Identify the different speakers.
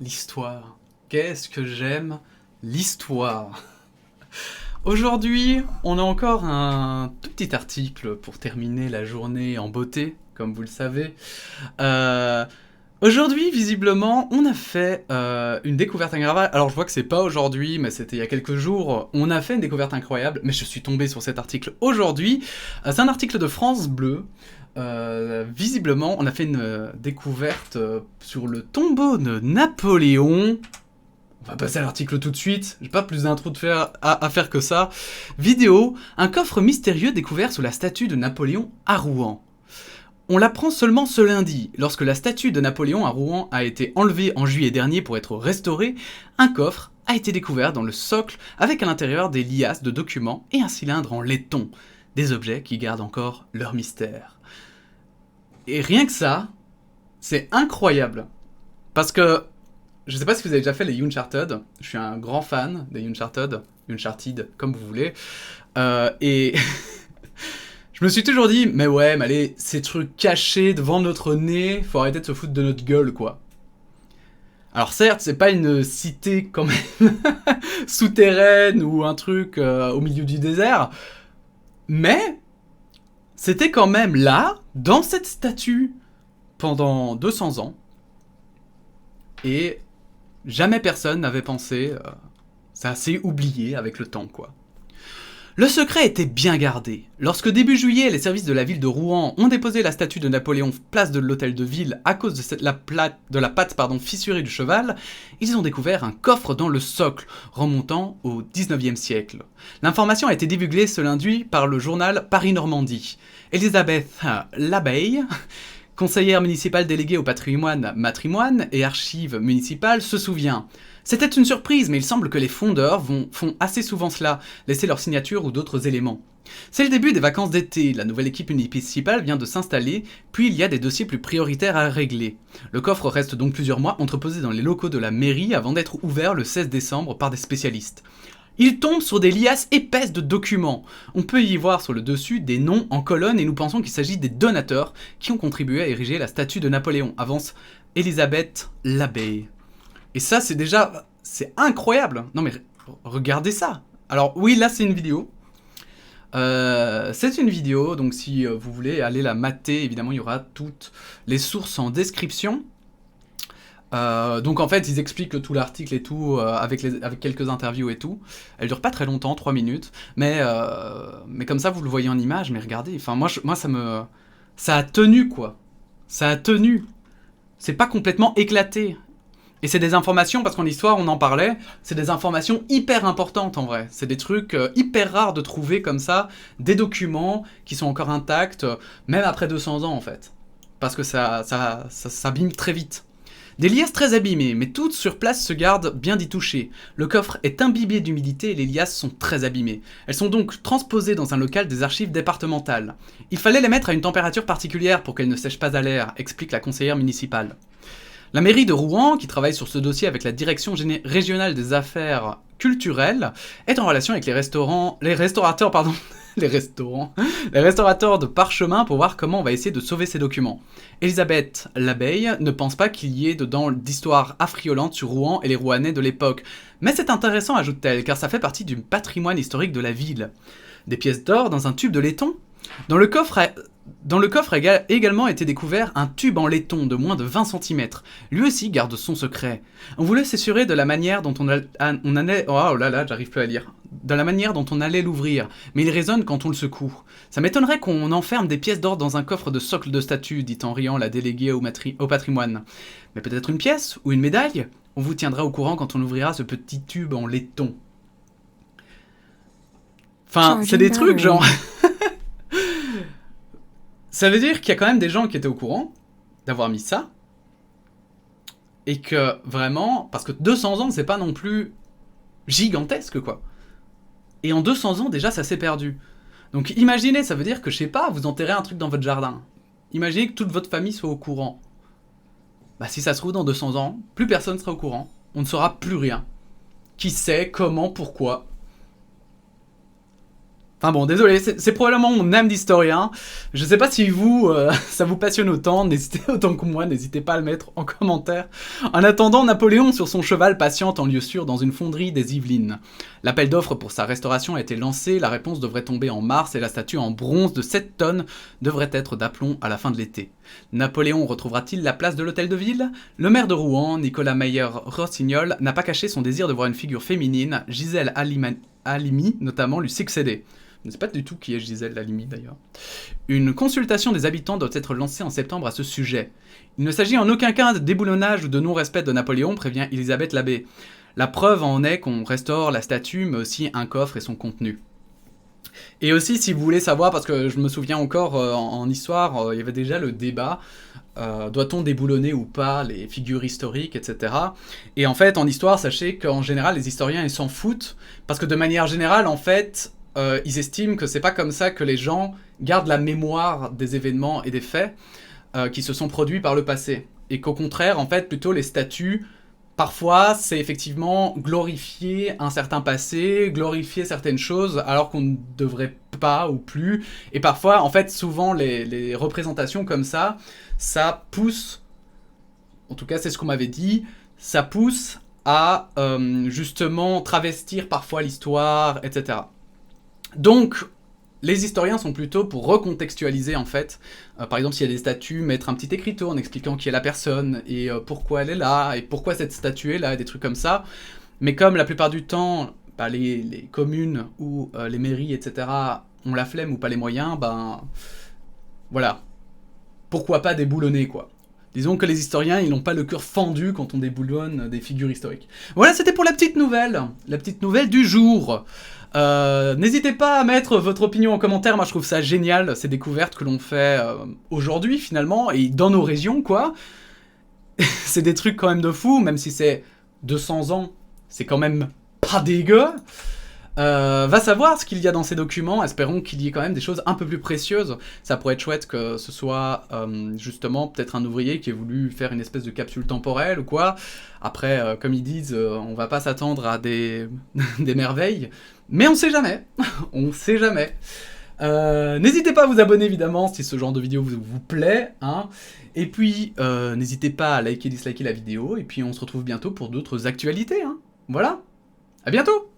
Speaker 1: L'histoire. Qu'est-ce que j'aime l'histoire. Aujourd'hui, on a encore un tout petit article pour terminer la journée en beauté, comme vous le savez. Euh, Aujourd'hui, visiblement, on a fait une découverte incroyable. Alors, je vois que c'est pas aujourd'hui, mais c'était il y a quelques jours. On a fait une découverte incroyable, mais je suis tombé sur cet article aujourd'hui. C'est un article de France Bleu. Visiblement, on a fait une découverte sur le tombeau de Napoléon. On va passer à l'article tout de suite. J'ai pas plus d'intro à faire que ça. Vidéo, un coffre mystérieux découvert sous la statue de Napoléon à Rouen. On l'apprend seulement ce lundi, lorsque la statue de Napoléon à Rouen a été enlevée en juillet dernier pour être restaurée, un coffre a été découvert dans le socle avec à l'intérieur des liasses de documents et un cylindre en laiton, des objets qui gardent encore leur mystère. Et rien que ça, c'est incroyable. Parce que, je sais pas si vous avez déjà fait les Uncharted, je suis un grand fan des Uncharted, comme vous voulez, et je me suis toujours dit, mais ouais, mais allez, ces trucs cachés devant notre nez, faut arrêter de se foutre de notre gueule, quoi. Alors certes, c'est pas une cité quand même souterraine ou un truc au milieu du désert, mais c'était quand même là, dans cette statue, pendant 200 ans, et jamais personne n'avait pensé, c'est assez oublié avec le temps, quoi. Le secret était bien gardé. Lorsque début juillet, les services de la ville de Rouen ont déposé la statue de Napoléon place de l'hôtel de ville à cause de la patte fissurée du cheval, ils ont découvert un coffre dans le socle, remontant au 19e siècle. L'information a été divulguée ce lundi par le journal Paris-Normandie. Elisabeth Labeille, conseillère municipale déléguée au matrimoine et archives municipales, se souvient. C'était une surprise, mais il semble que les fondeurs font assez souvent cela, laisser leur signature ou d'autres éléments. C'est le début des vacances d'été, la nouvelle équipe municipale vient de s'installer, puis il y a des dossiers plus prioritaires à régler. Le coffre reste donc plusieurs mois entreposé dans les locaux de la mairie avant d'être ouvert le 16 décembre par des spécialistes. Il tombe sur des liasses épaisses de documents. On peut y voir sur le dessus des noms en colonne et nous pensons qu'il s'agit des donateurs qui ont contribué à ériger la statue de Napoléon, avance Elisabeth Labeille. Et ça, c'est incroyable. Non mais regardez ça. Alors oui, là c'est une vidéo. C'est une vidéo, donc si vous voulez aller la mater, évidemment il y aura toutes les sources en description. Donc en fait ils expliquent tout l'article et tout avec quelques interviews et tout. Elle dure pas très longtemps, 3 minutes, mais comme ça vous le voyez en image. Mais regardez, enfin moi ça a tenu quoi. Ça a tenu. C'est pas complètement éclaté. Et c'est des informations, parce qu'en histoire, on en parlait, c'est des informations hyper importantes en vrai. C'est des trucs hyper rares de trouver comme ça, des documents qui sont encore intacts, même après 200 ans en fait. Parce que ça s'abîme très vite. Des liasses très abîmées, mais toutes sur place se gardent bien d'y toucher. Le coffre est imbibé d'humidité et les liasses sont très abîmées. Elles sont donc transposées dans un local des archives départementales. Il fallait les mettre à une température particulière pour qu'elles ne sèchent pas à l'air, explique la conseillère municipale. La mairie de Rouen, qui travaille sur ce dossier avec la direction régionale des affaires culturelles, est en relation avec les restaurateurs de parchemin pour voir comment on va essayer de sauver ces documents. Elisabeth Labeille ne pense pas qu'il y ait dedans d'histoires affriolantes sur Rouen et les Rouennais de l'époque. Mais c'est intéressant, ajoute-t-elle, car ça fait partie du patrimoine historique de la ville. Des pièces d'or dans un tube de laiton ? Dans le coffre a également été découvert un tube en laiton de moins de 20 cm. Lui aussi garde son secret. On voulait s'assurer de la manière dont on allait... Oh là là, j'arrive plus à lire. De la manière dont on allait l'ouvrir, mais il résonne quand on le secoue. Ça m'étonnerait qu'on enferme des pièces d'or dans un coffre de socle de statue, dit en riant la déléguée au patrimoine. Mais peut-être une pièce ou une médaille ? On vous tiendra au courant quand on ouvrira ce petit tube en laiton. Enfin, c'est des trucs genre... Ça veut dire qu'il y a quand même des gens qui étaient au courant d'avoir mis ça. Et que vraiment... Parce que 200 ans, c'est pas non plus gigantesque, quoi. Et en 200 ans, déjà, ça s'est perdu. Donc imaginez, ça veut dire que, je sais pas, vous enterrez un truc dans votre jardin. Imaginez que toute votre famille soit au courant. Bah si ça se trouve, dans 200 ans, plus personne sera au courant. On ne saura plus rien. Qui sait, comment, pourquoi. Enfin bon, désolé, c'est probablement mon âme d'historien. Je sais pas si vous, ça vous passionne autant, n'hésitez autant que moi, n'hésitez pas à le mettre en commentaire. En attendant, Napoléon sur son cheval patiente en lieu sûr dans une fonderie des Yvelines. L'appel d'offres pour sa restauration a été lancé, la réponse devrait tomber en mars et la statue en bronze de 7 tonnes devrait être d'aplomb à la fin de l'été. Napoléon retrouvera-t-il la place de l'hôtel de ville? Le maire de Rouen, Nicolas Mayer-Rossignol, n'a pas caché son désir de voir une figure féminine, Gisèle Halimi notamment, lui succéder. Je ne sais pas du tout qui est Gisèle Halimi d'ailleurs. Une consultation des habitants doit être lancée en septembre à ce sujet. Il ne s'agit en aucun cas de déboulonnage ou de non-respect de Napoléon, prévient Elisabeth Labbé. La preuve en est qu'on restaure la statue, mais aussi un coffre et son contenu. Et aussi, si vous voulez savoir, parce que je me souviens encore en histoire, il y avait déjà le débat, doit-on déboulonner ou pas les figures historiques, etc. Et en fait, en histoire, sachez qu'en général, les historiens, ils s'en foutent, parce que de manière générale, en fait, ils estiment que c'est pas comme ça que les gens gardent la mémoire des événements et des faits qui se sont produits par le passé. Et qu'au contraire, en fait, plutôt les statues, parfois, c'est effectivement glorifier un certain passé, glorifier certaines choses, alors qu'on ne devrait pas ou plus. Et parfois, en fait, souvent, les représentations comme ça pousse, en tout cas c'est ce qu'on m'avait dit, ça pousse à justement travestir parfois l'histoire, etc. Donc, les historiens sont plutôt pour recontextualiser en fait. Par exemple, s'il y a des statues, mettre un petit écriteau en expliquant qui est la personne et pourquoi elle est là et pourquoi cette statue est là, des trucs comme ça. Mais comme la plupart du temps, bah, les communes ou les mairies, etc. ont la flemme ou pas les moyens, ben voilà. Pourquoi pas déboulonner quoi. Disons que les historiens, ils n'ont pas le cœur fendu quand on déboulonne des figures historiques. Voilà, c'était pour la petite nouvelle du jour. N'hésitez pas à mettre votre opinion en commentaire, moi je trouve ça génial, ces découvertes que l'on fait aujourd'hui finalement, et dans nos régions quoi. C'est des trucs quand même de fou, même si c'est 200 ans, c'est quand même pas dégueu. Va savoir ce qu'il y a dans ces documents, espérons qu'il y ait quand même des choses un peu plus précieuses. Ça pourrait être chouette que ce soit justement peut-être un ouvrier qui ait voulu faire une espèce de capsule temporelle ou quoi. Après, comme ils disent, on va pas s'attendre à des merveilles, mais on sait jamais, on sait jamais. N'hésitez pas à vous abonner évidemment si ce genre de vidéo vous plaît, hein. Et puis n'hésitez pas à liker, disliker la vidéo, et puis on se retrouve bientôt pour d'autres actualités, hein. Voilà, à bientôt.